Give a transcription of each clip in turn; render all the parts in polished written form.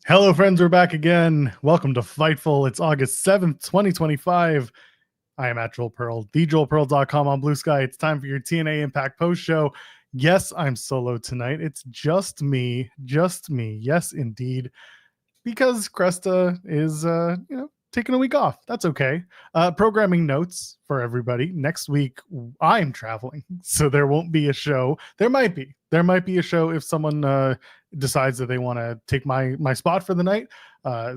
Hello, friends. We're back again. Welcome to Fightful. It's August 7th, 2025. I am at Joel Pearl, thejoelpearl.com on Blue Sky. It's time for your TNA Impact post show. Yes, I'm solo tonight. It's just me. Just me. Yes, indeed. Because Cresta is, taking a week off. That's okay. Programming notes for everybody. Next week, I'm traveling, so there won't be a show. There might be. There might be a show if someone decides that they want to take my spot for the night.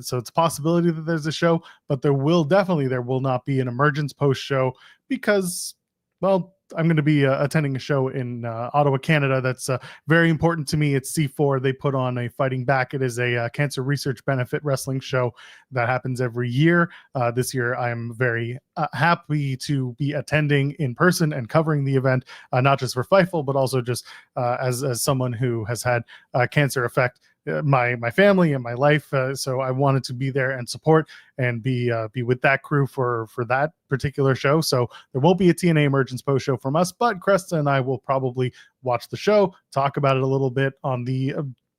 So it's a possibility that there's a show, but there will not be an Emergence post show because, well, I'm going to be attending a show in Ottawa, Canada. That's very important to me. It's C4. They put on a Fighting Back. It is a cancer research benefit wrestling show that happens every year. This year, I'm very happy to be attending in person and covering the event, not just for Fightful, but also just as someone who has had cancer affect my family and my life. So I wanted to be there and support and be with that crew for that particular show. So there won't be a TNA Emergence post show from us, but Cresta and I will probably watch the show, talk about it a little bit on the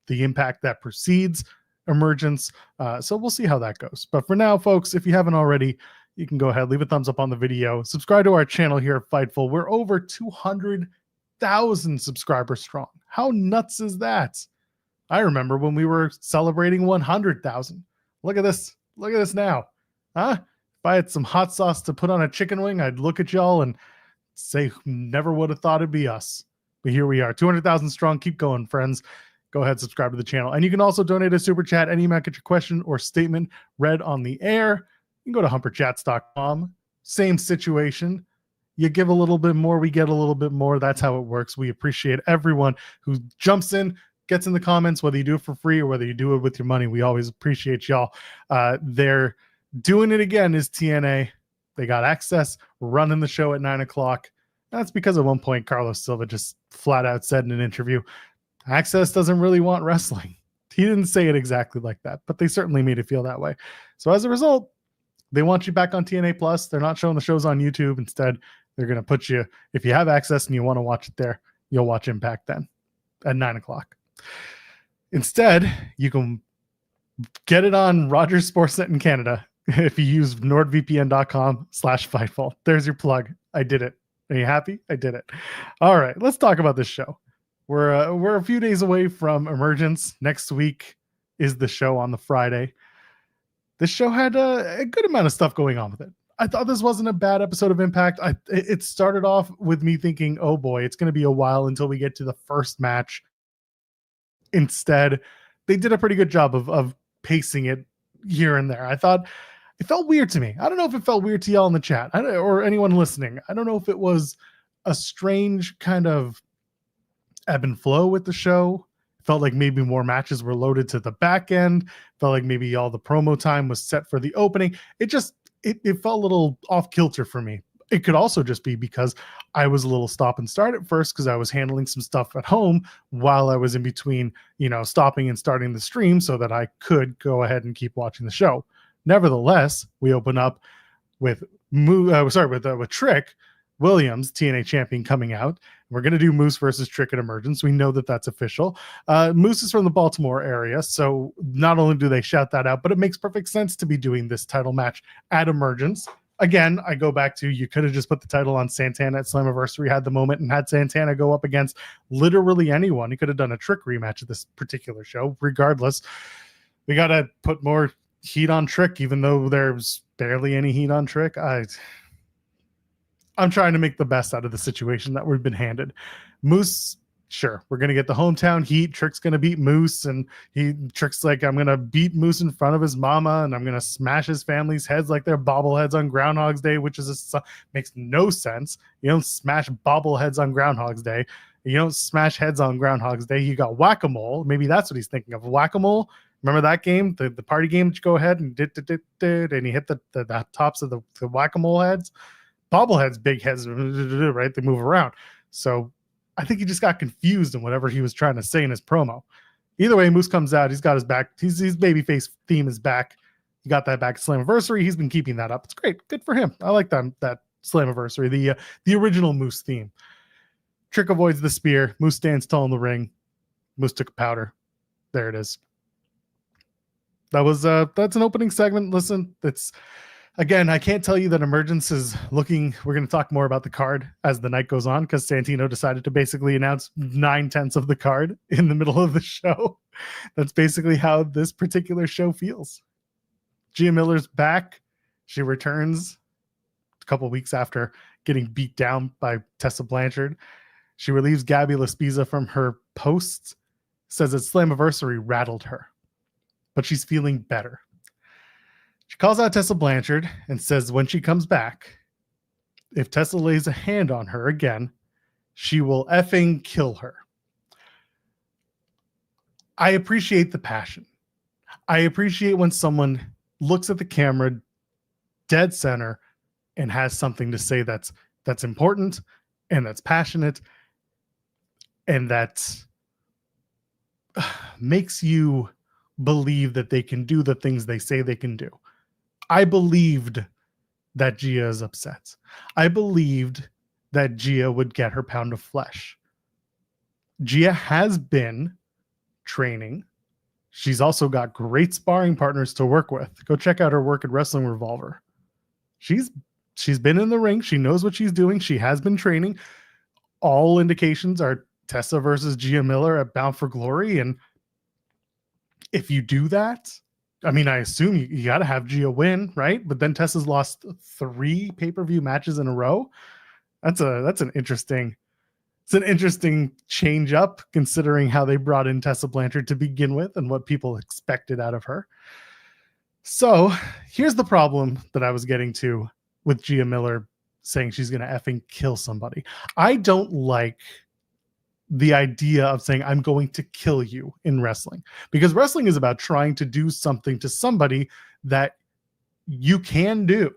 impact that precedes Emergence. So we'll see how that goes. But for now, folks, if you haven't already, you can go ahead, leave a thumbs up on the video, subscribe to our channel here at Fightful. We're over 200,000 subscribers strong. How nuts is that? I remember when we were celebrating 100,000. Look at this. Look at this now. Huh? If I had some hot sauce to put on a chicken wing, I'd look at y'all and say, never would have thought it'd be us. But here we are, 200,000 strong. Keep going, friends. Go ahead, subscribe to the channel. And you can also donate a super chat. Any amount, get your question or statement read on the air. You can go to humperchats.com. Same situation. You give a little bit more, we get a little bit more. That's how it works. We appreciate everyone who jumps in, gets in the comments, whether you do it for free or whether you do it with your money. We always appreciate y'all. They're doing it again is TNA. They got Access running the show at 9 o'clock. That's because at one point, Carlos Silva just flat out said in an interview, Access doesn't really want wrestling. He didn't say it exactly like that, but they certainly made it feel that way. So as a result, they want you back on TNA Plus. They're not showing the shows on YouTube. Instead, they're going to put you, if you have Access and you want to watch it there, you'll watch Impact then at 9 o'clock. Instead, you can get it on Rogers Sportsnet in Canada if you use nordvpn.com/Fightful. There's your plug. I did it. Are you happy? I did it. All right, let's talk about this show. We're a few days away from Emergence. Next week is the show on the Friday. This show had a good amount of stuff going on with it. I thought this wasn't a bad episode of Impact. It started off with me thinking, oh boy, it's going to be a while until we get to the first match. Instead, they did a pretty good job of pacing it here and there. I thought it felt weird to me. I don't know if it felt weird to y'all in the chat or anyone listening. I don't know if it was a strange kind of ebb and flow with the show. It felt like maybe more matches were loaded to the back end. Felt like maybe all the promo time was set for the opening. It felt a little off kilter for me. It could also just be because I was a little stop and start at first because I was handling some stuff at home while I was in between, stopping and starting the stream so that I could go ahead and keep watching the show. Nevertheless, we open up with Trick Williams, TNA champion, coming out. We're going to do Moose versus Trick at Emergence. We know that that's official. Moose is from the Baltimore area, so not only do they shout that out, but it makes perfect sense to be doing this title match at Emergence. Again, I go back to, you could have just put the title on Santana at Slammiversary, had the moment, and had Santana go up against literally anyone. He could have done a Trick rematch at this particular show. Regardless, we got to put more heat on Trick, even though there's barely any heat on Trick. I'm trying to make the best out of the situation that we've been handed. Moose, sure, we're going to get the hometown heat. Trick's going to beat Moose, and Trick's like, I'm going to beat Moose in front of his mama, and I'm going to smash his family's heads like they're bobbleheads on Groundhog's Day, which makes no sense. You don't smash bobbleheads on Groundhog's Day. You don't smash heads on Groundhog's Day. You got Whack-A-Mole. Maybe that's what he's thinking of. Whack-A-Mole. Remember that game, the party game that you go ahead and did, and you hit the tops of the Whack-A-Mole heads. Bobbleheads, big heads, right? They move around. So I think he just got confused in whatever he was trying to say in his promo. Either way, Moose comes out. He's got his back. His babyface theme is back. He got that back at Slammiversary. He's been keeping that up. It's great. Good for him. I like that Slammiversary, the original Moose theme. Trick avoids the spear. Moose stands tall in the ring. Moose took a powder. There it is. That's an opening segment. Listen, it's again, I can't tell you that Emergence is looking. We're going to talk more about the card as the night goes on because Santino decided to basically announce 9/10 of the card in the middle of the show. That's basically how this particular show feels. Gia Miller's back. She returns a couple weeks after getting beat down by Tessa Blanchard. She relieves Gabby Laspiza from her posts, says that Slammiversary rattled her, but she's feeling better. She calls out Tessa Blanchard and says when she comes back, if Tessa lays a hand on her again, she will effing kill her. I appreciate the passion. I appreciate when someone looks at the camera dead center and has something to say that's important and that's passionate and that makes you believe that they can do the things they say they can do. I believed that Gia is upset. I believed that Gia would get her pound of flesh. Gia has been training. She's also got great sparring partners to work with. Go check out her work at Wrestling Revolver. She's been in the ring. She knows what she's doing. She has been training. All indications are Tessa versus Gia Miller at Bound for Glory. And if you do that, I mean, I assume you got to have Gia win, right? But then Tessa's lost 3 pay-per-view matches in a row. That's an interesting change up considering how they brought in Tessa Blanchard to begin with and what people expected out of her. So here's the problem that I was getting to with Gia Miller saying she's going to effing kill somebody. I don't like the idea of saying I'm going to kill you in wrestling, because wrestling is about trying to do something to somebody that you can do.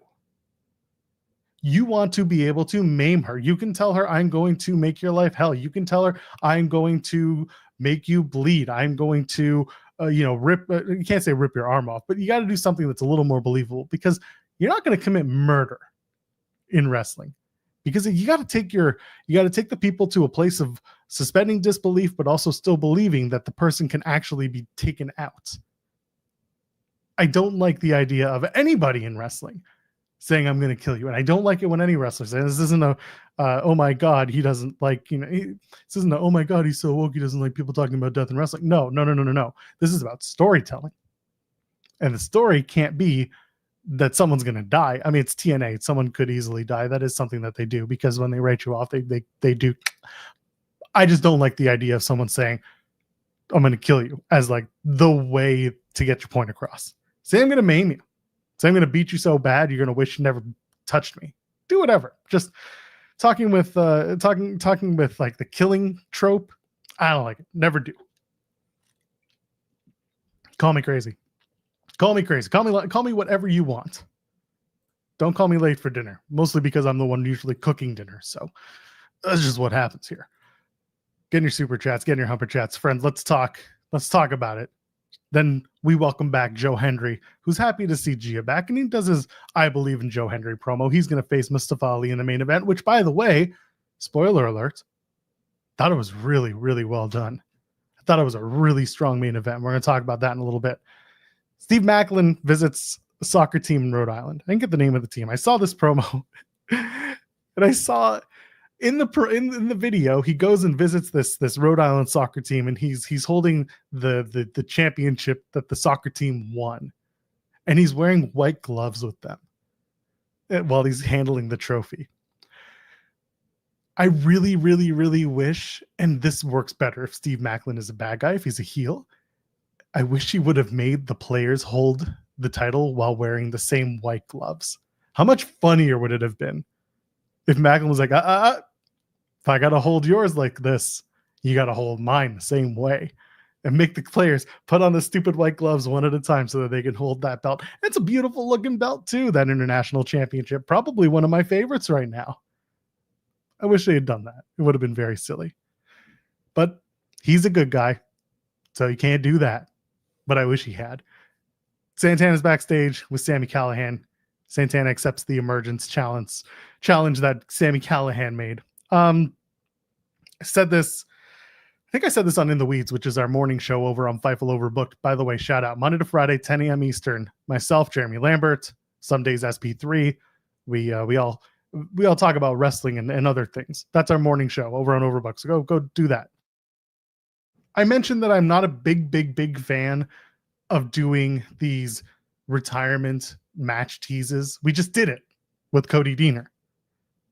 You want to be able to maim her. You can tell her, I'm going to make your life hell. You can tell her, I'm going to make you bleed. I'm going to, rip, you can't say rip your arm off, but you got to do something that's a little more believable, because you're not going to commit murder in wrestling, because you got to take the people to a place of suspending disbelief, but also still believing that the person can actually be taken out. I don't like the idea of anybody in wrestling saying I'm going to kill you, and I don't like it when any wrestler says this isn't a oh my god he doesn't like this isn't a oh my god he's so woke he doesn't like people talking about death in wrestling. No. This is about storytelling, and the story can't be that someone's going to die. I mean, it's TNA. Someone could easily die. That is something that they do, because when they write you off, they do. I just don't like the idea of someone saying, I'm going to kill you, as like the way to get your point across. Say, I'm going to maim you. Say, I'm going to beat you so bad, you're going to wish you never touched me. Do whatever. Just talking with like the killing trope. I don't like it. Never do. Call me crazy. Call me crazy. Call me whatever you want. Don't call me late for dinner. Mostly because I'm the one usually cooking dinner. So that's just what happens here. Get in your super chats, get in your humper chats. Friends, let's talk. Let's talk about it. Then we welcome back Joe Hendry, who's happy to see Gia back. And he does his I Believe in Joe Hendry promo. He's going to face Mustafa Ali in the main event, which, by the way, spoiler alert, thought it was really, really well done. I thought it was a really strong main event. We're going to talk about that in a little bit. Steve Maclin visits a soccer team in Rhode Island. I didn't get the name of the team. I saw this promo, and I saw in the video he goes and visits this Rhode Island soccer team, and he's holding the championship that the soccer team won, and he's wearing white gloves with them while he's handling the trophy. I really, really, really wish, and this works better if Steve Maclin is a bad guy, if he's a heel, I wish he would have made the players hold the title while wearing the same white gloves. How much funnier would it have been if Maclin was like, if I got to hold yours like this, you got to hold mine the same way, and make the players put on the stupid white gloves one at a time so that they can hold that belt. It's a beautiful looking belt too, that international championship. Probably one of my favorites right now. I wish they had done that. It would have been very silly. But he's a good guy, so he can't do that. But I wish he had. Santana's backstage with Sami Callihan. Santana accepts the Emergence challenge that Sami Callihan made. I said this think I said this on In the Weeds, which is our morning show over on Fightful Overbooked. By the way, shout out Monday to Friday, 10 a.m. Eastern. Myself, Jeremy Lambert, some days SP3. We all talk about wrestling and other things. That's our morning show over on Overbooked. So go do that. I mentioned that I'm not a big fan of doing these retirement match teases. We just did it with Cody Deaner,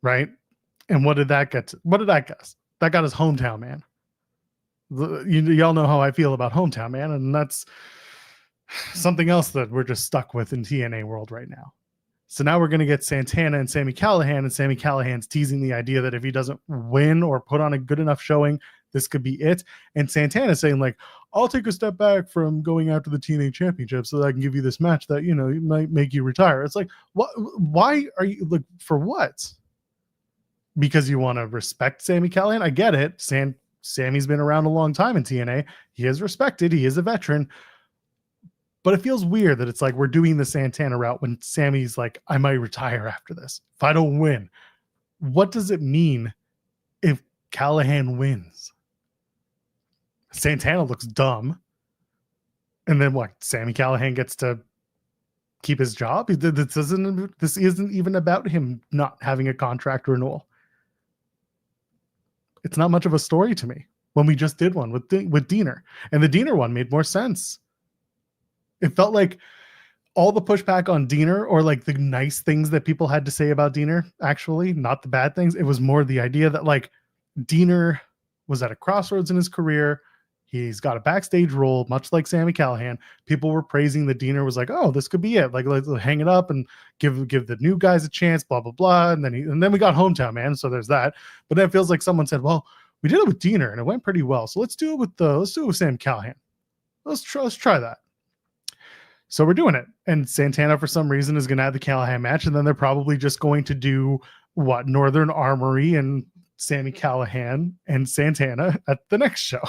right? And what did that get to? What did that get us? That got us Hometown Man. Y'all know how I feel about Hometown Man, and that's something else that we're just stuck with in TNA world right now. So now we're going to get Santana and Sami Callihan, and Sami Callihan's teasing the idea that if he doesn't win or put on a good enough showing, this could be it. And Santana saying, like, I'll take a step back from going after the TNA championship so that I can give you this match that, you know, might make you retire. It's like, what? Why are you, like, for what? Because you want to respect Sami Callihan? I get it. Sammy's been around a long time in TNA. He is respected. He is a veteran. But it feels weird that it's like we're doing the Santana route when Sammy's like, I might retire after this if I don't win. What does it mean if Callihan wins? Santana looks dumb. And then what? Sami Callihan gets to keep his job? This isn't even about him not having a contract renewal. It's not much of a story to me when we just did one with Deaner. And the Deaner one made more sense. It felt like all the pushback on Deaner, or like the nice things that people had to say about Deaner, actually, not the bad things. It was more the idea that, like, Deaner was at a crossroads in his career. He's got a backstage role, much like Sami Callihan. People were praising that Deaner was like, oh, this could be it. Like, let's hang it up and give the new guys a chance, blah, blah, blah. And then we got Hometown Man. So there's that. But then it feels like someone said, well, we did it with Deaner and it went pretty well. So let's do it with Sami Callihan. Let's try that. So we're doing it. And Santana, for some reason, is going to have the Callihan match. And then they're probably just going to do Northern Armory and Sami Callihan and Santana at the next show.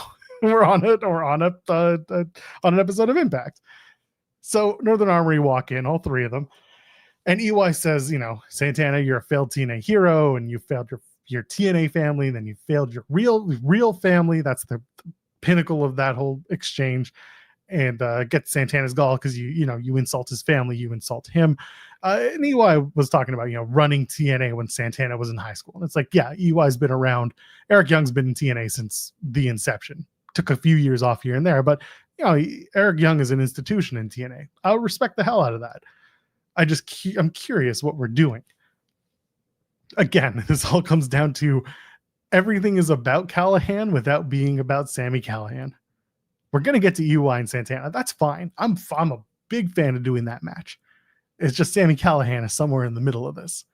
We're on an episode of Impact. So Northern Armory walk in, all three of them. And EY says, you know, Santana, you're a failed TNA hero, and you failed your TNA family, and then you failed your real family. That's the pinnacle of that whole exchange. And get Santana's gall because you insult his family, you insult him. And EY was talking about, you know, running TNA when Santana was in high school. And it's like, yeah, EY's been around. Eric Young's been in TNA since the inception. Took a few years off here and there, but you know, Eric Young is an institution in TNA. I'll respect the hell out of that. I'm curious what we're doing. Again, this all comes down to everything is about Callihan without being about Sami Callihan. We're going to get to EY and Santana. That's fine. I'm a big fan of doing that match. It's just Sami Callihan is somewhere in the middle of this.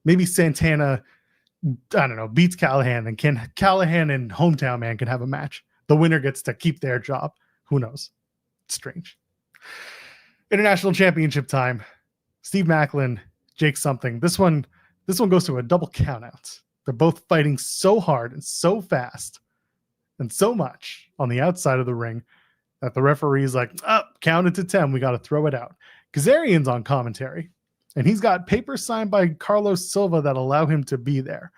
Maybe Santana, I don't know, beats Callihan, and Callihan and Hometown Man can have a match. The winner gets to keep their job. Who knows? It's strange. International Championship time. Steve Maclin, Jake something. This one goes to a double countout. They're both fighting so hard and so fast and so much on the outside of the ring that the referee's like, count it to 10. We got to throw it out. Kazarian's on commentary, and he's got papers signed by Carlos Silva that allow him to be there.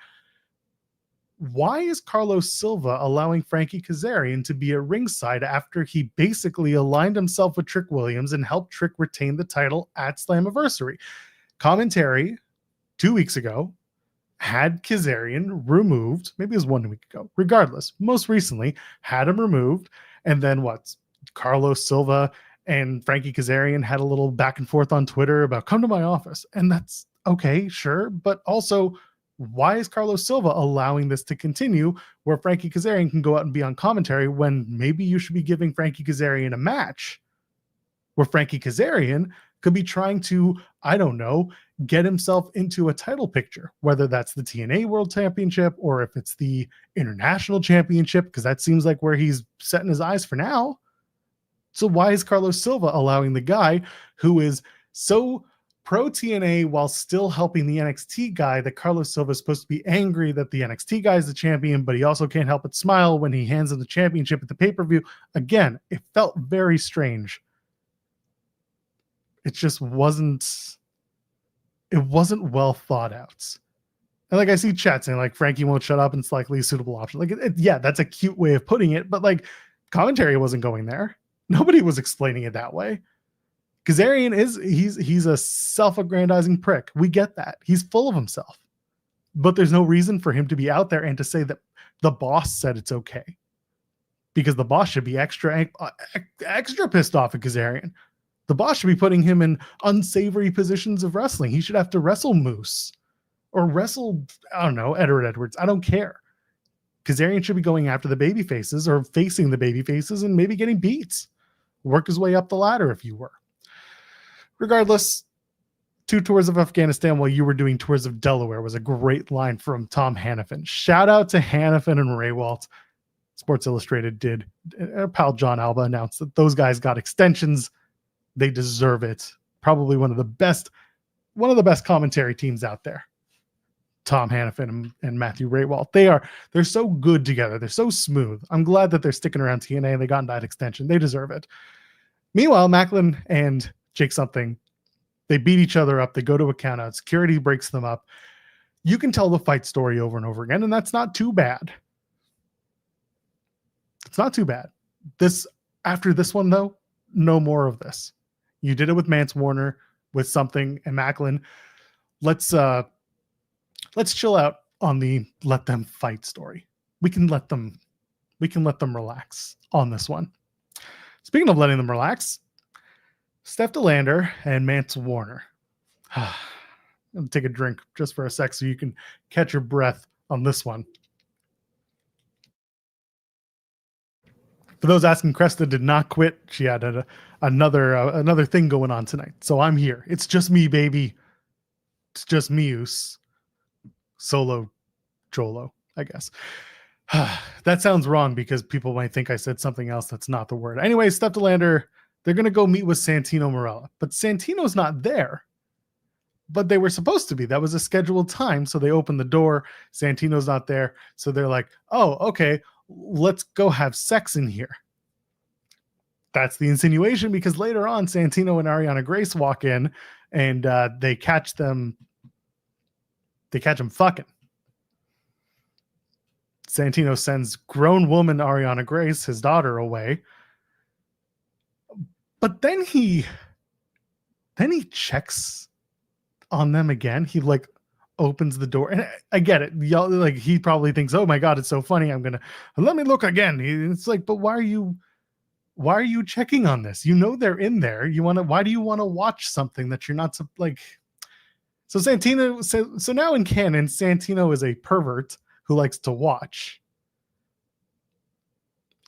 Why is Carlos Silva allowing Frankie Kazarian to be at ringside after he basically aligned himself with Trick Williams and helped Trick retain the title at Slammiversary? Commentary 2 weeks ago had Kazarian removed. Maybe it was 1 week ago. Regardless, most recently had him removed. And then Carlos Silva and Frankie Kazarian had a little back and forth on Twitter about come to my office. And that's okay, sure. But also, why is Carlos Silva allowing this to continue where Frankie Kazarian can go out and be on commentary when maybe you should be giving Frankie Kazarian a match where Frankie Kazarian could be trying to, I don't know, get himself into a title picture, whether that's the TNA World Championship or if it's the International Championship, because that seems like where he's setting his eyes for now. So why is Carlos Silva allowing the guy who is so pro TNA while still helping the NXT guy that Carlos Silva is supposed to be angry that the NXT guy is the champion, but he also can't help but smile when he hands him the championship at the pay-per-view? Again, it felt very strange. It just wasn't well thought out. And like I see chat saying like Frankie won't shut up and it's likely a suitable option. Like, yeah, that's a cute way of putting it, but like commentary wasn't going there. Nobody was explaining it that way. Kazarian he's a self-aggrandizing prick. We get that. He's full of himself. But there's no reason for him to be out there and to say that the boss said it's okay. Because the boss should be extra pissed off at Kazarian. The boss should be putting him in unsavory positions of wrestling. He should have to wrestle Moose or wrestle, I don't know, Edward Edwards. I don't care. Kazarian should be going after the baby faces or facing the baby faces and maybe getting beats. Work his way up the ladder if you were. Regardless, 2 tours of Afghanistan while you were doing tours of Delaware was a great line from Tom Hannafin. Shout out to Hannafin and Raywalt. Sports Illustrated did. Our pal John Alba announced that those guys got extensions. They deserve it. Probably one of the best commentary teams out there. Tom Hannafin and Matthew Raywalt. They're so good together. They're so smooth. I'm glad that they're sticking around TNA and they got that extension. They deserve it. Meanwhile, Maclin and Jake Something, they beat each other up. They go to a countout. Security breaks them up. You can tell the fight story over and over again, and that's not too bad. It's not too bad. After this one, though, no more of this. You did it with Mance Warner, with Something, and Maclin. Let's chill out on the let them fight story. We can let them relax on this one. Speaking of letting them relax, Steph DeLander and Mance Warner. I'll take a drink just for a sec so you can catch your breath on this one. For those asking, Cresta did not quit. She had another thing going on tonight. So I'm here. It's just me, baby. It's just me, Oos. Solo Jolo, I guess. That sounds wrong because people might think I said something else that's not the word. Anyway, Steph DeLander, they're going to go meet with Santino Marella. But Santino's not there. But they were supposed to be. That was a scheduled time. So they opened the door. Santino's not there. So they're like, oh, okay, let's go have sex in here. That's the insinuation because later on, Santino and Ariana Grace walk in and they catch them. They catch him fucking. Santino sends grown woman Ariana Grace, his daughter, away. But then he checks on them again. He like opens the door. And I get it. Y'all, like he probably thinks, oh my God, it's so funny. Let me look again. It's like, but why are you checking on this? You know they're in there. Why do you want to watch something that you're not like? So Santino, so now in canon, Santino is a pervert who likes to watch.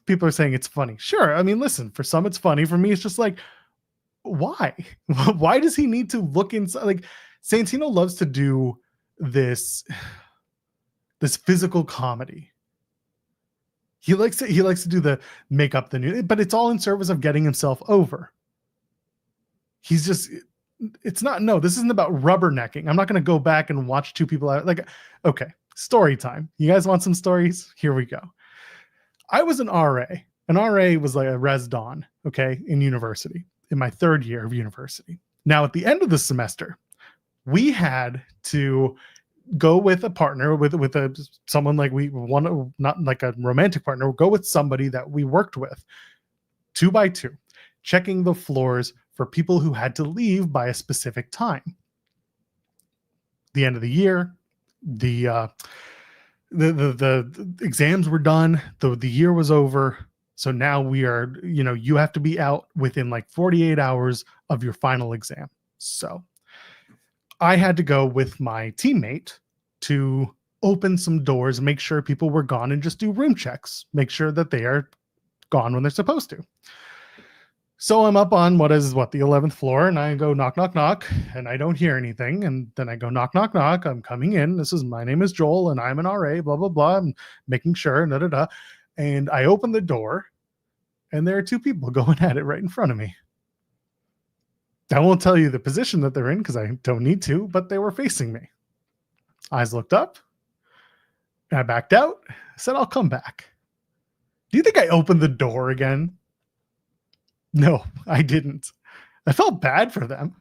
People are saying it's funny. Sure. I mean, listen, for some it's funny. For me, it's just like, why? Why does he need to look inside? Like Santino loves to do this physical comedy. He likes to do the make up the new, but it's all in service of getting himself over. This isn't about rubbernecking. I'm not going to go back and watch two people out. Like, okay, story time. You guys want some stories? Here we go. I was an RA. An RA was like a res don, okay, in university, in my 3rd year of university. Now, at the end of the semester, we had to go with a partner, with someone like we want, not like a romantic partner, go with somebody that we worked with, 2 by 2, checking the floors for people who had to leave by a specific time. The end of the year, the exams were done, the year was over. So now we are, you have to be out within like 48 hours of your final exam. So I had to go with my teammate to open some doors, make sure people were gone, and just do room checks, make sure that they are gone when they're supposed to. So I'm up on the 11th floor, and I go knock, knock, knock, and I don't hear anything. And then I go knock, knock, knock. I'm coming in. My name is Joel, and I'm an RA, blah, blah, blah. I'm making sure, da, da, da. And I open the door, and there are 2 people going at it right in front of me. I won't tell you the position that they're in because I don't need to, but they were facing me. Eyes looked up, and I backed out. I said, I'll come back. Do you think I opened the door again? No, I didn't. I felt bad for them.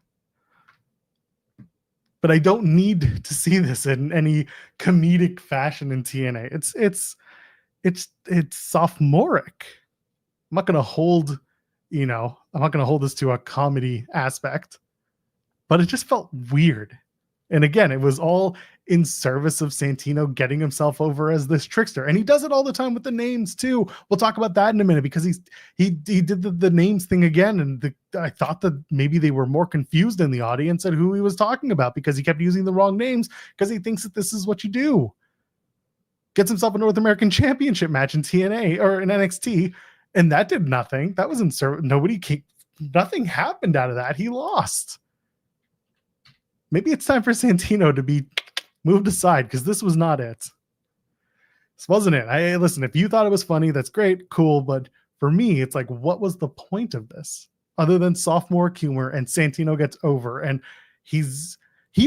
but I don't need to see this in any comedic fashion in TNA. It's sophomoric. I'm not going to hold, I'm not going to hold this to a comedy aspect, but it just felt weird. And again, it was all in service of Santino getting himself over as this trickster. And he does it all the time with the names too. We'll talk about that in a minute, because he did the names thing again. And I thought that maybe they were more confused in the audience at who he was talking about, because he kept using the wrong names, because he thinks that this is what you do. Gets himself a North American Championship match in TNA or in NXT, and that did nothing. That was in service. Nothing happened out of that. He lost. Maybe it's time for Santino to be moved aside, because this was not it. This wasn't it. Listen, if you thought it was funny, that's great, cool. But for me, it's like, what was the point of this other than sophomore humor? And Santino gets over, and he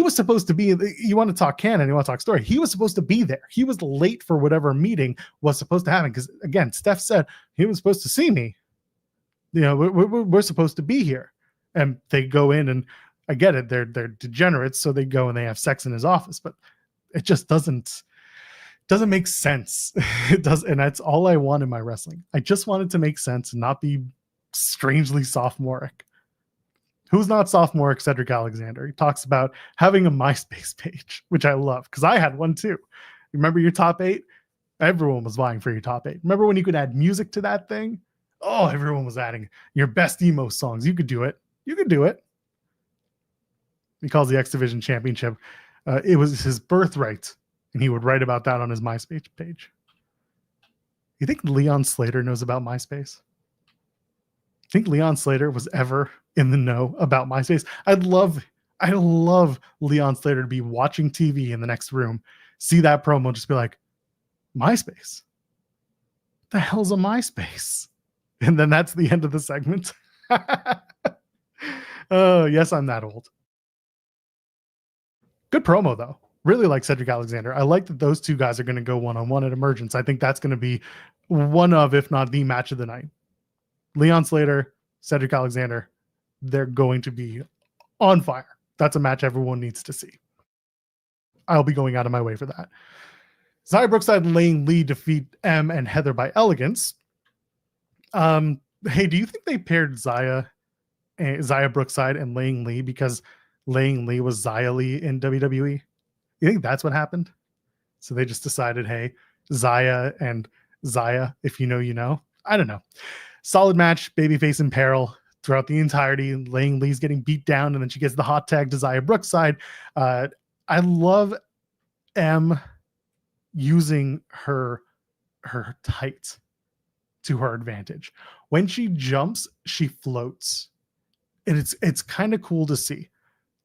was supposed to be, you want to talk canon, you want to talk story. He was supposed to be there. He was late for whatever meeting was supposed to happen. Because again, Steph said he was supposed to see me. We're supposed to be here. And they go in, and I get it. They're degenerates. So they go and they have sex in his office, but it just doesn't make sense. It does. And that's all I want in my wrestling. I just want it to make sense and not be strangely sophomoric. Who's not sophomoric? Cedric Alexander. He talks about having a MySpace page, which I love, because I had one too. Remember your top 8? Everyone was vying for your top 8. Remember when you could add music to that thing? Oh, everyone was adding your best emo songs. You could do it. You could do it. He calls the X Division Championship. It was his birthright, and he would write about that on his MySpace page. You think Leon Slater knows about MySpace? Think Leon Slater was ever in the know about MySpace? I love Leon Slater to be watching TV in the next room, see that promo, just be like, MySpace? What the hell's a MySpace? And then that's the end of the segment. Oh, yes, I'm that old. Good promo, though. Really like Cedric Alexander. I like that those two guys are going to go one-on-one at Emergence. I think that's going to be one of, if not the match of the night. Leon Slater, Cedric Alexander, they're going to be on fire. That's a match everyone needs to see. I'll be going out of my way for that. Xia Brookside and Lang Lee defeat M and Heather by Elegance. Hey, do you think they paired Xia Brookside and Lang Lee because Lang Lee was Xia Lee in WWE? You think that's what happened? So they just decided, hey, Xia and Xia, if you know, you know. I don't know. Solid match, babyface in peril throughout the entirety. Lang Lee's getting beat down, and then she gets the hot tag to Xia Brookside. I love M using her tights to her advantage. When she jumps, she floats. And it's kind of cool to see.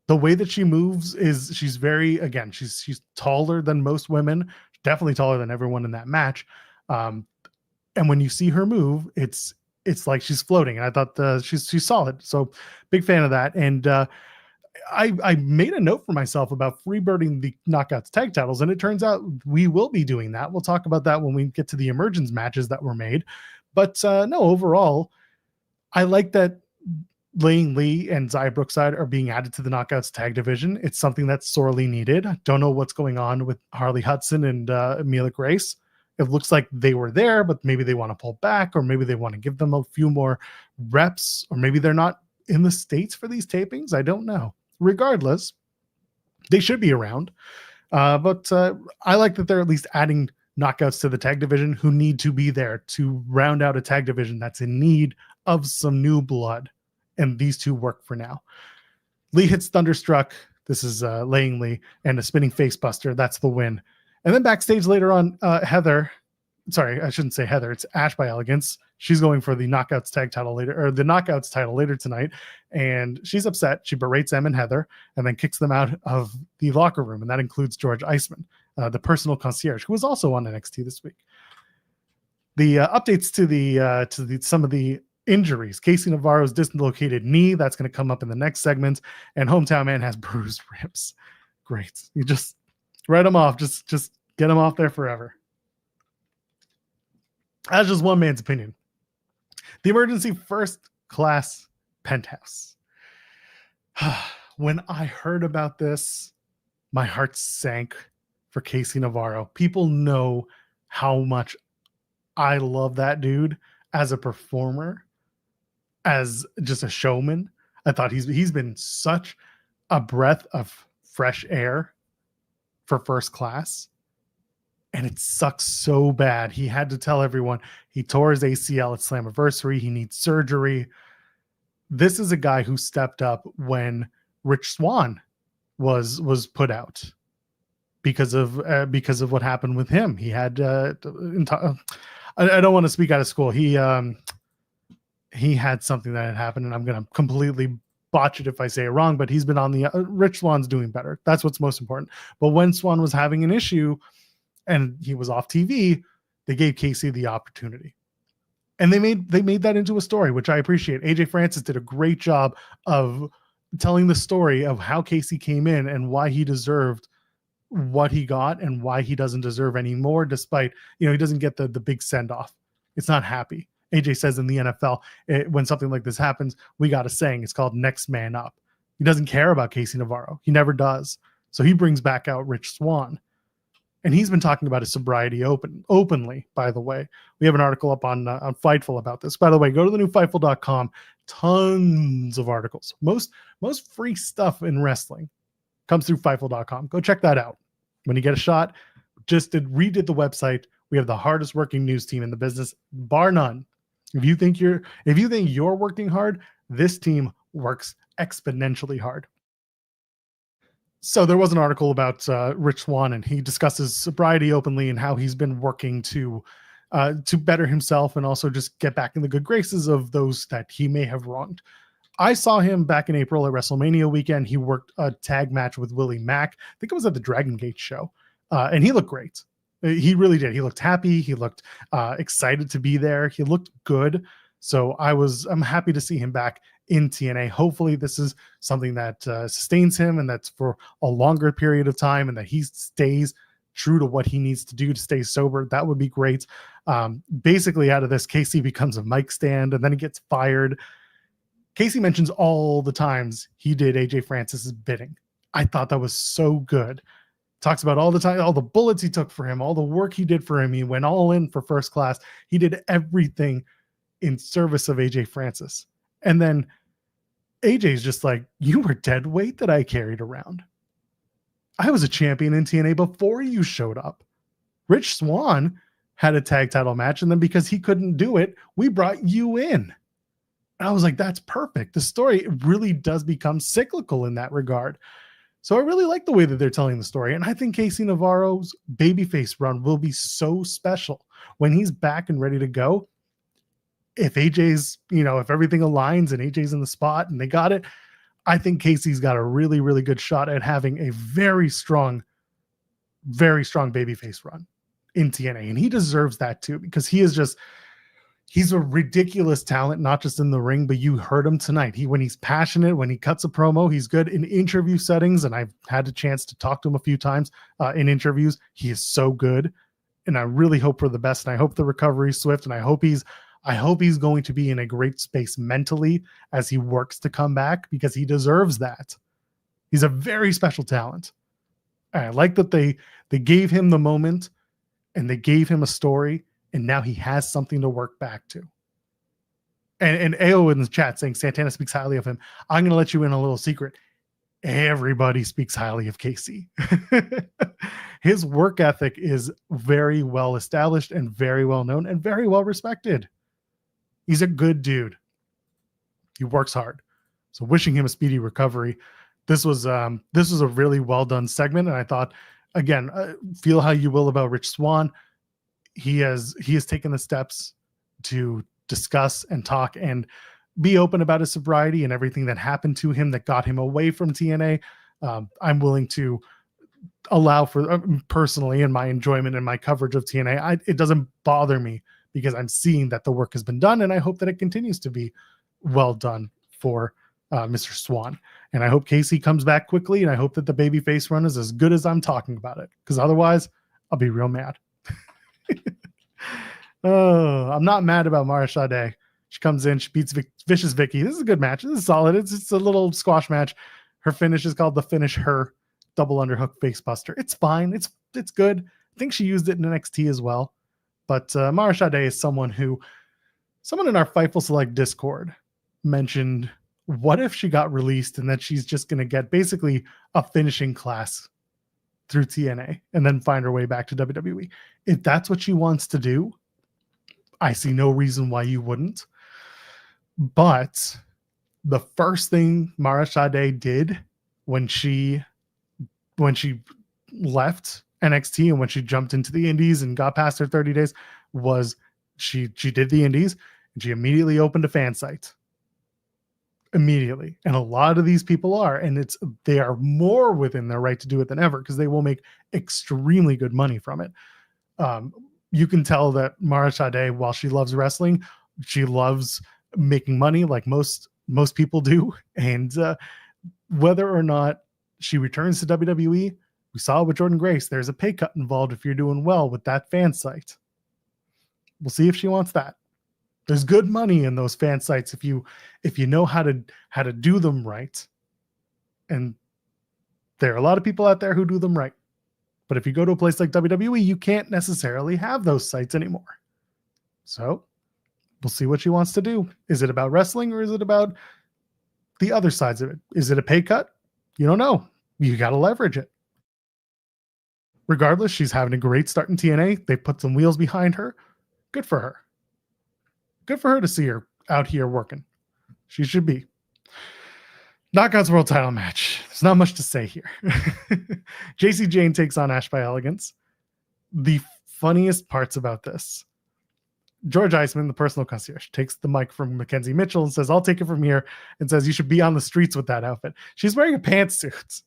The way that she moves is she's very, again, she's taller than most women, definitely taller than everyone in that match. And when you see her move, it's like she's floating. And I thought she's solid. So big fan of that. And I made a note for myself about freebirding the Knockouts tag titles, and it turns out we will be doing that. We'll talk about that when we get to the Emergence matches that were made. But no, overall, I like that Lang Lee and Xia Brookside are being added to the Knockouts tag division. It's something that's sorely needed. Don't know what's going on with Harley Hudson and Amelia Grace. It looks like they were there, but maybe they want to pull back, or maybe they want to give them a few more reps, or maybe they're not in the States for these tapings. I don't know. Regardless, they should be around. But I like that they're at least adding Knockouts to the tag division who need to be there to round out a tag division that's in need of some new blood. And these two work for now. Lee hits Thunderstruck. This is Lang Lee, and a spinning face buster. That's the win. And then backstage later on, Heather, sorry, I shouldn't say Heather. It's Ash by Elegance. She's going for the Knockouts tag title later, or the Knockouts title later tonight. And she's upset. She berates Em and Heather and then kicks them out of the locker room. And that includes George Iceman, the personal concierge, who was also on NXT this week. The updates to some of the injuries. Casey Navarro's dislocated knee. That's going to come up in the next segment. And Hometown Man has bruised ribs. Great. You just write them off. Just get them off there forever. That's just one man's opinion. The Emergency First Class Penthouse. When I heard about this, my heart sank for Casey Navarro. People know how much I love that dude as a performer, as just a showman. I thought he's been such a breath of fresh air for First Class. And it sucks so bad. He had to tell everyone he tore his ACL at Slammiversary. He needs surgery. This is a guy who stepped up when Rich Swann was put out because of what happened with him. He had I don't want to speak out of school. He had something that had happened, and I'm going to completely botch it if I say it wrong, but he's been on the Rich Swann's doing better. That's what's most important. But when Swann was having an issue and he was off TV, they gave Casey the opportunity. And they made that into a story, which I appreciate. AJ Francis did a great job of telling the story of how Casey came in and why he deserved what he got and why he doesn't deserve any more, despite, he doesn't get the big send-off. It's not happy. AJ says in the NFL, when something like this happens, we got a saying. It's called next man up. He doesn't care about Casey Navarro. He never does. So he brings back out Rich Swann. And he's been talking about his sobriety openly, by the way. We have an article up on Fightful about this. By the way, go to the new Fightful.com. Tons of articles. Most free stuff in wrestling comes through Fightful.com. Go check that out. When you get a shot, redid the website. We have the hardest working news team in the business, bar none. If you think you're working hard, this team works exponentially hard. So there was an article about Rich Swann, and he discusses sobriety openly and how he's been working to better himself and also just get back in the good graces of those that he may have wronged. I saw him back in April at WrestleMania weekend. He worked a tag match with Willie Mack. I think it was at the Dragon Gate show, and he looked great. He really did. He looked happy. He looked excited to be there. He looked good. So I'm happy to see him back in TNA. Hopefully this is something that sustains him and that's for a longer period of time and that he stays true to what he needs to do to stay sober. That would be great. Basically out of this, Casey becomes a mic stand and then he gets fired. Casey mentions all the times he did AJ Francis's bidding. I thought that was so good. Talks about all the time, all the bullets he took for him, all the work he did for him. He went all in for First Class. He did everything in service of AJ Francis. And then AJ's just like, you were dead weight that I carried around. I was a champion in TNA before you showed up. Rich Swann had a tag title match, and then because he couldn't do it, we brought you in. And I was like, that's perfect. The story really does become cyclical in that regard. So I really like the way that they're telling the story. And I think Casey Navarro's babyface run will be so special when he's back and ready to go. If AJ's, if everything aligns and AJ's in the spot and they got it, I think Casey's got a really, really good shot at having a very strong babyface run in TNA. And he deserves that too, because he's a ridiculous talent, not just in the ring, but you heard him tonight. When he's passionate, when he cuts a promo, he's good in interview settings. And I've had a chance to talk to him a few times in interviews. He is so good. And I really hope for the best. And I hope the recovery is swift. And I hope he's going to be in a great space mentally as he works to come back, because he deserves that. He's a very special talent. And I like that they gave him the moment and they gave him a story, and now he has something to work back to. And AO in the chat saying Santana speaks highly of him. I'm going to let you in a little secret. Everybody speaks highly of Casey. His work ethic is very well established and very well known and very well respected. He's a good dude. He works hard. So wishing him a speedy recovery. This was a really well done segment. And I thought, again, feel how you will about Rich Swann. He has taken the steps to discuss and talk and be open about his sobriety and everything that happened to him that got him away from TNA. I'm willing to allow for personally in my enjoyment and my coverage of TNA. It doesn't bother me because I'm seeing that the work has been done, and I hope that it continues to be well done for Mr. Swann. And I hope Casey comes back quickly, and I hope that the babyface run is as good as I'm talking about it, because otherwise I'll be real mad. Oh, I'm not mad about Masha Slamovich. She comes in, she beats Vicious Vicky. This is a good match. This is solid. It's a little squash match. Her finish is called the Finish Her. double underhook face buster. It's fine. It's good. I think she used it in NXT as well. But Masha Sade is someone in our Fightful Select Discord mentioned, what if she got released and that she's just going to get basically a finishing class through TNA and then find her way back to WWE? If that's what she wants to do, I see no reason why you wouldn't. But the first thing Masha Sade did when she left NXT and when she jumped into the indies and got past her 30 days was she did the indies and she immediately opened a fan site. Immediately. And a lot of these people are, and they are more within their right to do it than ever, because they will make extremely good money from it. You can tell that Masha Sade, while she loves wrestling, she loves making money like most people do. And whether or not she returns to WWE, we saw with Jordynne Grace, there's a pay cut involved if you're doing well with that fan site. We'll see if she wants that. There's good money in those fan sites if you know how to do them right. And there are a lot of people out there who do them right. But if you go to a place like WWE, you can't necessarily have those sites anymore. So we'll see what she wants to do. Is it about wrestling or is it about the other sides of it? Is it a pay cut? You don't know. You got to leverage it. Regardless, she's having a great start in TNA. They put some wheels behind her. Good for her. Good for her to see her out here working. She should be. Knockouts World Title match. There's not much to say here. Jacy Jayne takes on Ash by Elegance. The funniest parts about this: George Iceman, the personal concierge, takes the mic from Mackenzie Mitchell and says, "I'll take it from here," and says, "You should be on the streets with that outfit." She's wearing a pantsuit.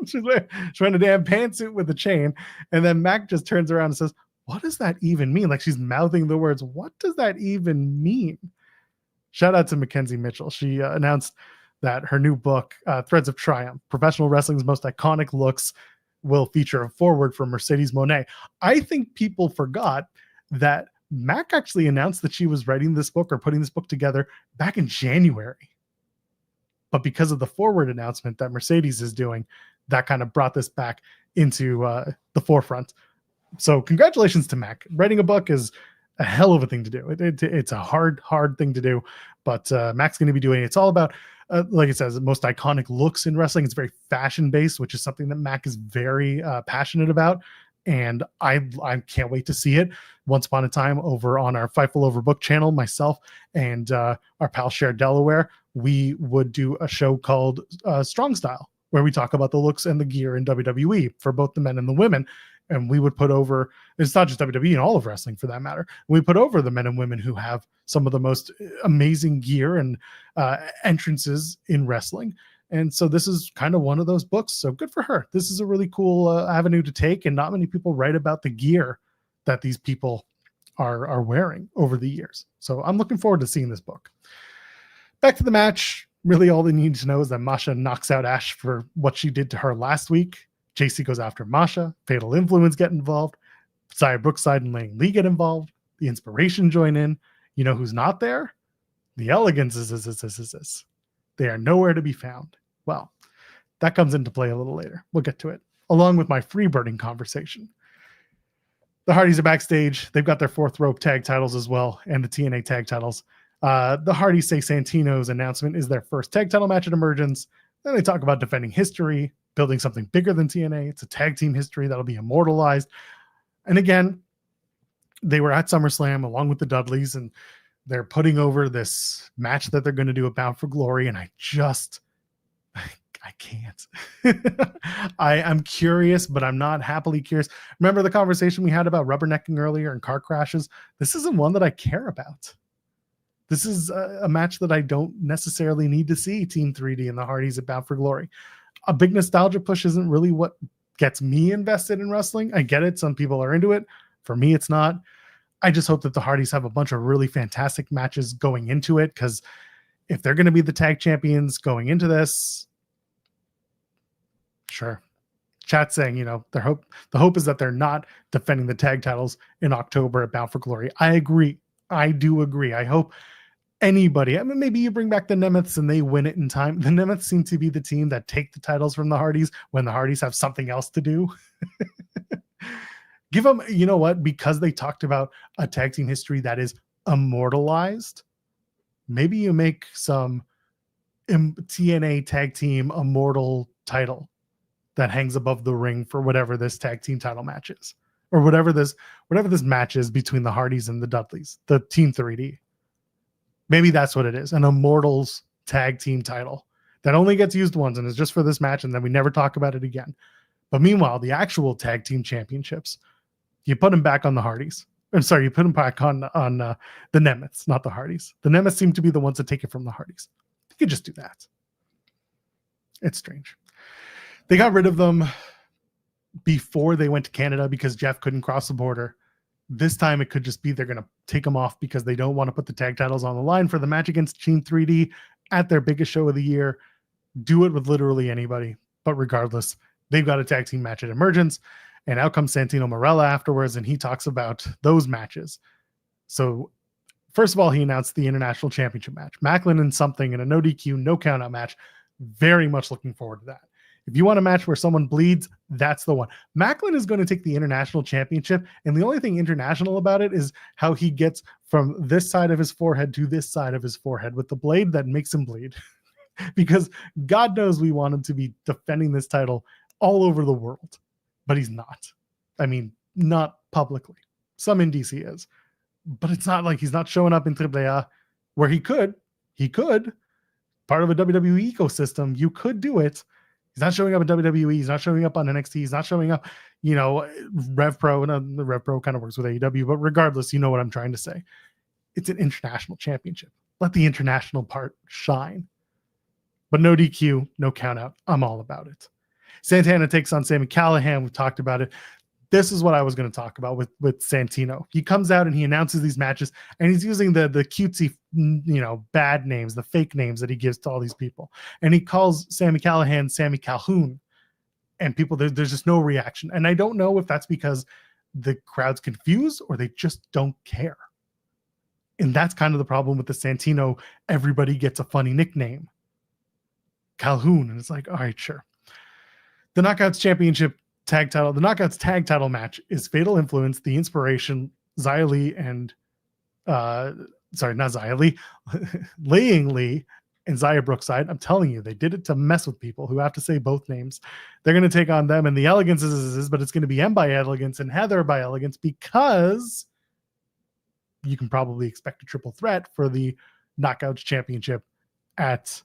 She's wearing a damn pantsuit with a chain. And then Mac just turns around and says, "What does that even mean?" Like she's mouthing the words. What does that even mean? Shout out to Mackenzie Mitchell. She announced that her new book, Threads of Triumph, Professional Wrestling's Most Iconic Looks, will feature a foreword from Mercedes Moné. I think people forgot that Mac actually announced that she was writing this book or putting this book together back in January. But because of the forward announcement that Mercedes is doing, that kind of brought this back into the forefront. So congratulations to Mac. Writing a book is a hell of a thing to do. It's a hard thing to do, but Mac's going to be doing it. It's all about, like it says, the most iconic looks in wrestling. It's very fashion-based, which is something that Mac is very passionate about. And I can't wait to see it. Once upon a time, over on our Fightful Overbook channel, myself and our pal Cher Delaware, we would do a show called Strong Style, where we talk about the looks and the gear in WWE for both the men and the women. And we would put over, it's not just WWE and all of wrestling for that matter, we put over the men and women who have some of the most amazing gear and entrances in wrestling. And so this is kind of one of those books. So good for her. This is a really cool avenue to take. And not many people write about the gear that these people are wearing over the years. So I'm looking forward to seeing this book. Back to the match. Really all they need to know is that Masha knocks out Ash for what she did to her last week. Jacy goes after Masha. Fatal Influence get involved. Brookside and Lang Lee get involved. The Inspiration join in. You know who's not there? The Elegance is. They are nowhere to be found. Well, that comes into play a little later. We'll get to it, along with my freebirding conversation. The Hardys are backstage. They've got their fourth rope tag titles as well, and the TNA tag titles. The Hardys say Santino's announcement is their first tag title match at Emergence. Then they talk about defending history, building something bigger than TNA. It's a tag team history that'll be immortalized. And again, they were at SummerSlam along with the Dudleys, and they're putting over this match that they're going to do at Bound for Glory. And I can't. I'm curious, but I'm not happily curious. Remember the conversation we had about rubbernecking earlier and car crashes? This isn't one that I care about. This is a match that I don't necessarily need to see Team 3D and the Hardys at Bound for Glory. A big nostalgia push isn't really what gets me invested in wrestling. I get it. Some people are into it. For me, it's not. I just hope that the Hardys have a bunch of really fantastic matches going into it, because if they're going to be the tag champions going into this, sure. Chat saying, the hope is that they're not defending the tag titles in October at Bound for Glory. I agree. I do agree. I hope anybody. I mean, maybe you bring back the Nemeths and they win it in time. The Nemeths seem to be the team that take the titles from the Hardys when the Hardys have something else to do. Give them, you know what? Because they talked about a tag team history that is immortalized, maybe you make some TNA tag team immortal title that hangs above the ring for whatever this tag team title match is, or whatever this match is between the Hardys and the Dudleys, the Team 3D. Maybe that's what it is, an Immortals tag team title that only gets used once and is just for this match, and then we never talk about it again. But meanwhile, the actual tag team championships, you put them back on the Hardys. I'm sorry, you put them back on the Nemeths, not the Hardys. The Nemeths seem to be the ones that take it from the Hardys. You could just do that. It's strange. They got rid of them before they went to Canada because Jeff couldn't cross the border. This time it could just be they're going to take them off because they don't want to put the tag titles on the line for the match against Team 3D at their biggest show of the year. Do it with literally anybody. But regardless, they've got a tag team match at Emergence, and out comes Santino Marella afterwards, and he talks about those matches. So first of all, he announced the International Championship match. Maclin and something in a no DQ, no countout match. Very much looking forward to that. If you want a match where someone bleeds, that's the one. Maclin is going to take the International Championship, and the only thing international about it is how he gets from this side of his forehead to this side of his forehead with the blade that makes him bleed. Because God knows we want him to be defending this title all over the world, but he's not. I mean, not publicly. Some in DC is, but it's not like he's not showing up in AAA where he could. He could. Part of a WWE ecosystem, you could do it. He's not showing up in WWE. He's not showing up on NXT. He's not showing up, Rev Pro. And the Rev Pro kind of works with AEW, but regardless, you know what I'm trying to say. It's an international championship. Let the international part shine. But no DQ, no count out. I'm all about it. Santana takes on Sami Callihan. We've talked about it. This is what I was going to talk about with Santino. He comes out and he announces these matches, and he's using the cutesy, bad names, the fake names that he gives to all these people. And he calls Sami Callihan Sami Calhoun, and people, there's just no reaction. And I don't know if that's because the crowd's confused or they just don't care. And that's kind of the problem with the Santino. Everybody gets a funny nickname, Calhoun, and it's like, all right, sure. The Knockouts Championship tag title, the Knockouts tag title match is Fatal Influence, The Inspiration, Xia Li and not Xia Li, Ying Li and Xia Brookside. I'm telling you, they did it to mess with people who have to say both names. They're going to take on them and the Elegance, but it's going to be M by Elegance and Heather by Elegance, because you can probably expect a triple threat for the Knockouts Championship at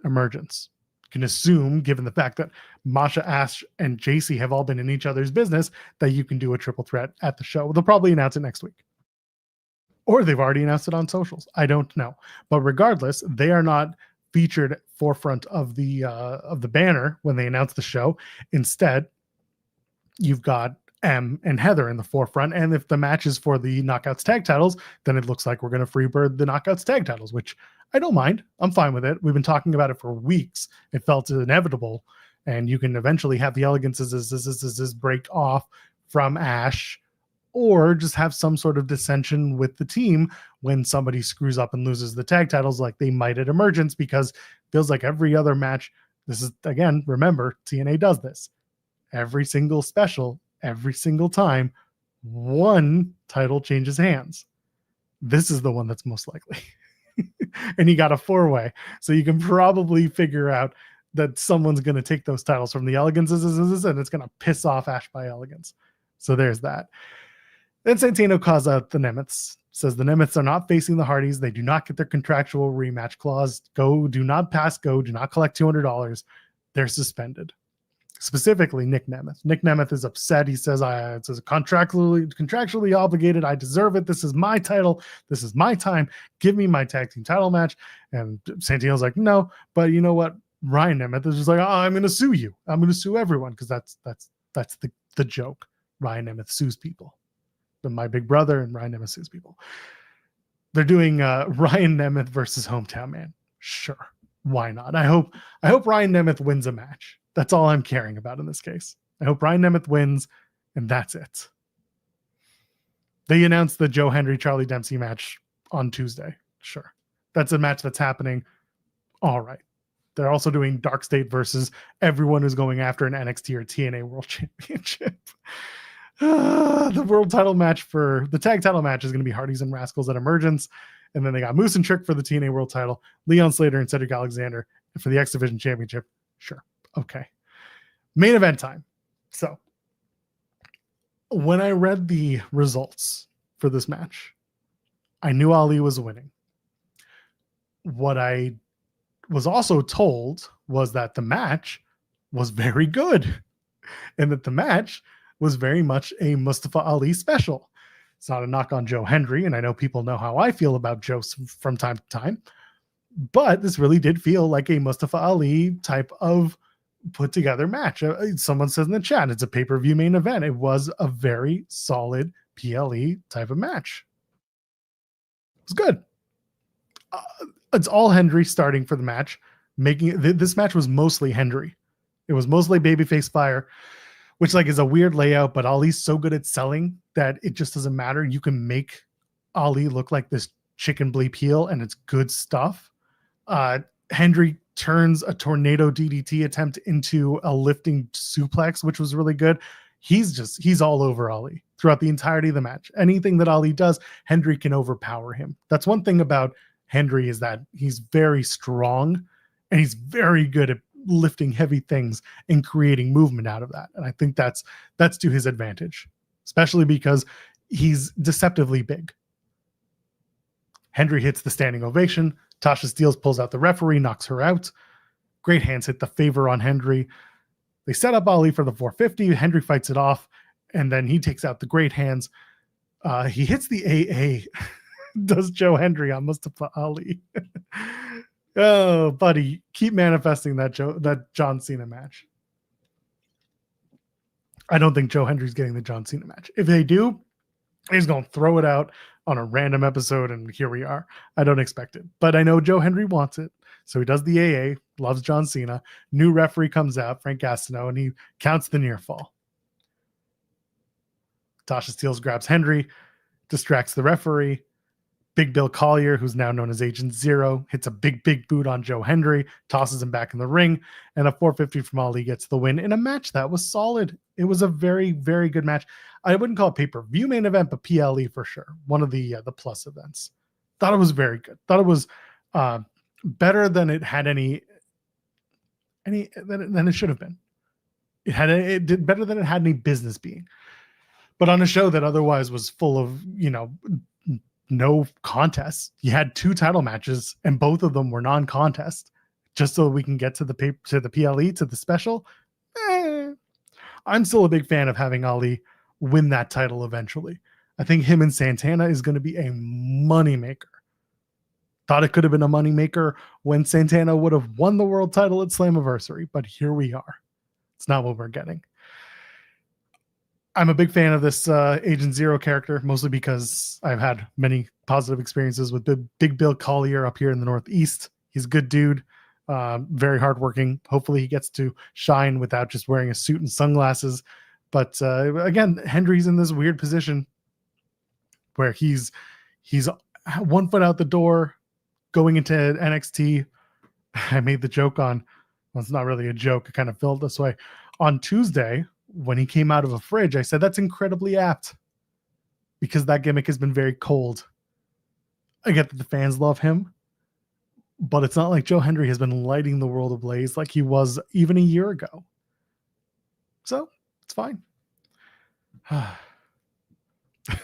Emergence. Can assume, given the fact that Masha, Ash, and Jacy have all been in each other's business, that you can do a triple threat at the show. They'll probably announce it next week. Or they've already announced it on socials. I don't know. But regardless, they are not featured forefront of the banner when they announce the show. Instead, you've got M and Heather in the forefront. And if the match is for the Knockouts tag titles, then it looks like we're going to freebird the Knockouts tag titles, which I don't mind. I'm fine with it. We've been talking about it for weeks. It felt inevitable. And you can eventually have the Elegances break off from Ash, or just have some sort of dissension with the team when somebody screws up and loses the tag titles like they might at Emergence, because it feels like every other match, this is, again, remember, TNA does this. Every single special, every single time, one title changes hands. This is the one that's most likely. And you got a four-way. So you can probably figure out that someone's going to take those titles from the Elegances, and it's going to piss off Ash by Elegance. So there's that. Then Santino calls out the Nemeths, says the Nemeths are not facing the Hardys. They do not get their contractual rematch clause. Do not pass go. Do not collect $200. They're suspended. Specifically, Nick Nemeth. Nick Nemeth is upset. He says, it's contractually obligated. I deserve it. This is my title. This is my time. Give me my tag team title match. And Santino's like, no, but you know what? Ryan Nemeth is just like, I'm going to sue you. I'm going to sue everyone, because that's the joke. Ryan Nemeth sues people. But My Big Brother and Ryan Nemeth sues people. They're doing Ryan Nemeth versus Hometown Man. Sure, why not? I hope Ryan Nemeth wins a match. That's all I'm caring about in this case. I hope Ryan Nemeth wins, and that's it. They announced the Joe Hendry Charlie Dempsey match on Tuesday. Sure. That's a match that's happening. All right. They're also doing Dark State versus everyone who's going after an NXT or TNA World Championship. The world title match for the tag title match is going to be Hardys and Rascals at Emergence. And then they got Moose and Trick for the TNA World title, Leon Slater and Cedric Alexander for the X Division Championship. Sure. Okay. Main event time. So when I read the results for this match, I knew Ali was winning. What I was also told was that the match was very good and that the match was very much a Mustafa Ali special. It's not a knock on Joe Hendry, and I know people know how I feel about Joe from time to time, but this really did feel like a Mustafa Ali type of put together match. Someone says in the chat, it's a pay-per-view main event. It was a very solid PLE type of match. It was good. It's all Hendry starting for the match. This match was mostly Hendry. It was mostly babyface fire, which like is a weird layout, but Ali's so good at selling that it just doesn't matter. You can make Ali look like this chicken bleep heel, and it's good stuff. Hendry turns a tornado DDT attempt into a lifting suplex, which was really good. He's all over Ali throughout the entirety of the match. Anything that Ali does, Hendry can overpower him. That's one thing about Hendry, is that he's very strong and he's very good at lifting heavy things and creating movement out of that. And I think that's to his advantage, especially because he's deceptively big. Hendry hits the standing ovation. Tasha Steelz pulls out the referee, knocks her out. Great hands hit the favor on Hendry. They set up Ali for the 450. Hendry fights it off, and then he takes out the great hands. He hits the AA. Does Joe Hendry on Mustafa Ali. Oh, buddy, keep manifesting that John Cena match. I don't think Joe Hendry's getting the John Cena match. If they do, he's going to throw it out on a random episode, and here we are. I don't expect it, but I know Joe Hendry wants it, so he does the AA, loves John Cena. New referee comes out, Frank Gastineau, and he counts the near fall. Tasha Steelz grabs Hendry, distracts the referee. Big Bill Collier, who's now known as Agent Zero, hits a big boot on Joe Hendry, tosses him back in the ring, and a 450 from Ali gets the win in a match that was solid. It was a very, very good match. I wouldn't call it pay-per-view main event, but PLE for sure. One of the plus events. Thought it was very good. Thought it was better than it had than it should have been. It did better than it had any business being. But on a show that otherwise was full of, no contests. You had 2 title matches, and both of them were non-contest, just so we can get to the PLE, to the special. I'm still a big fan of having Ali win that title eventually. I think him and Santana is going to be a moneymaker. Thought it could have been a moneymaker when Santana would have won the world title at Slammiversary, but here we are. It's not what we're getting. I'm a big fan of this Agent Zero character, mostly because I've had many positive experiences with Big Bill Collier up here in the Northeast. He's a good dude, very hardworking. Hopefully he gets to shine without just wearing a suit and sunglasses. But again, Hendry's in this weird position where he's 1 foot out the door going into NXT. I made the joke well, it's not really a joke. I kind of felt this way. On Tuesday, when he came out of a fridge, I said that's incredibly apt because that gimmick has been very cold. I get that the fans love him, but it's not like Joe Hendry has been lighting the world ablaze like he was even a year ago. So it's fine.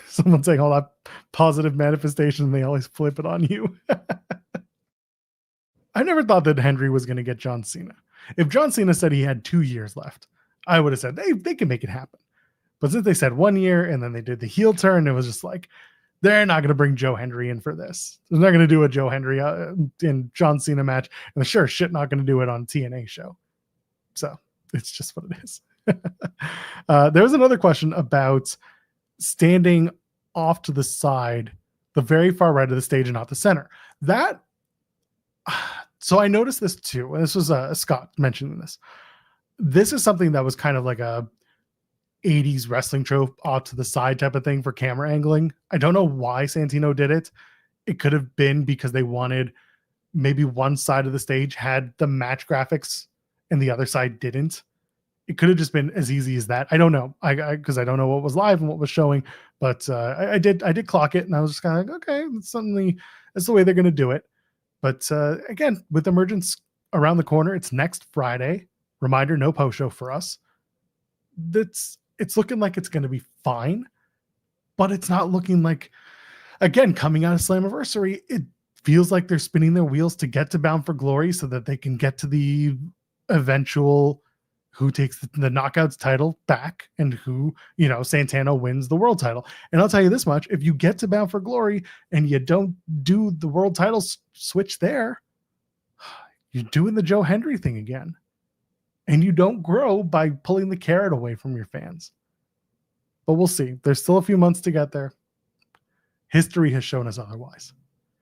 Someone's saying all that positive manifestation, and they always flip it on you. I never thought that Hendry was going to get John Cena. If John Cena said he had 2 years left, I would have said they can make it happen. But since they said 1 year and then they did the heel turn, it was just like, they're not going to bring Joe Hendry in for this. They're not going to do a Joe Hendry in John Cena match. And they're sure shit not going to do it on a TNA show. So it's just what it is. There was another question about standing off to the side, the very far right of the stage and not the center. So I noticed this too. And this was Scott mentioning this. This is something that was kind of like a 80s wrestling trope off to the side type of thing for camera angling. I don't know why Santino did it. it could have been because they wanted maybe one side of the stage had the match graphics and the other side didn't. It could have just been as easy as that. I don't know. Because I don't know what was live and what was showing, but I did clock it, and I was just kind of like, okay, that's the way they're going to do it. But again, with Emergence around the corner, it's next Friday. Reminder, no post show for us. It's looking like it's going to be fine, but it's not looking like, again, coming out of Slammiversary, it feels like they're spinning their wheels to get to Bound for Glory so that they can get to the eventual who takes the Knockouts title back and who, Santana wins the world title. And I'll tell you this much, if you get to Bound for Glory and you don't do the world title switch there, you're doing the Joe Hendry thing again. And you don't grow by pulling the carrot away from your fans. But we'll see. There's still a few months to get there. History has shown us otherwise.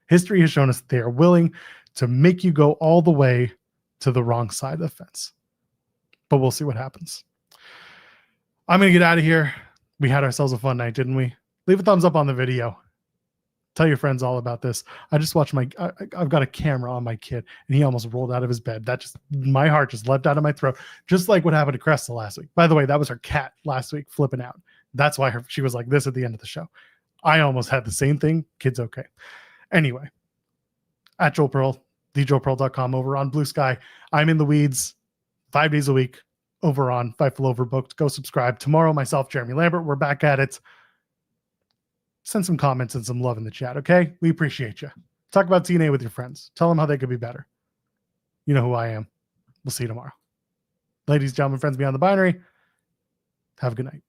History has shown us they are willing to make you go all the way to the wrong side of the fence. But we'll see what happens. I'm going to get out of here. We had ourselves a fun night, didn't we? Leave a thumbs up on the video. Tell your friends all about this. I just watched I've got a camera on my kid, and he almost rolled out of his bed. My heart just leapt out of my throat, just like what happened to Cresta last week. By the way, that was her cat last week flipping out. That's why she was like this at the end of the show. I almost had the same thing. Kid's okay. Anyway, at Joel Pearl, thejoelpearl.com over on Blue Sky. I'm in the weeds 5 days a week over on Fightful Overbooked. Go subscribe. Tomorrow, myself, Jeremy Lambert, we're back at it. Send some comments and some love in the chat, okay? We appreciate you. Talk about TNA with your friends. Tell them how they could be better. You know who I am. We'll see you tomorrow. Ladies, gentlemen, friends beyond the binary, have a good night.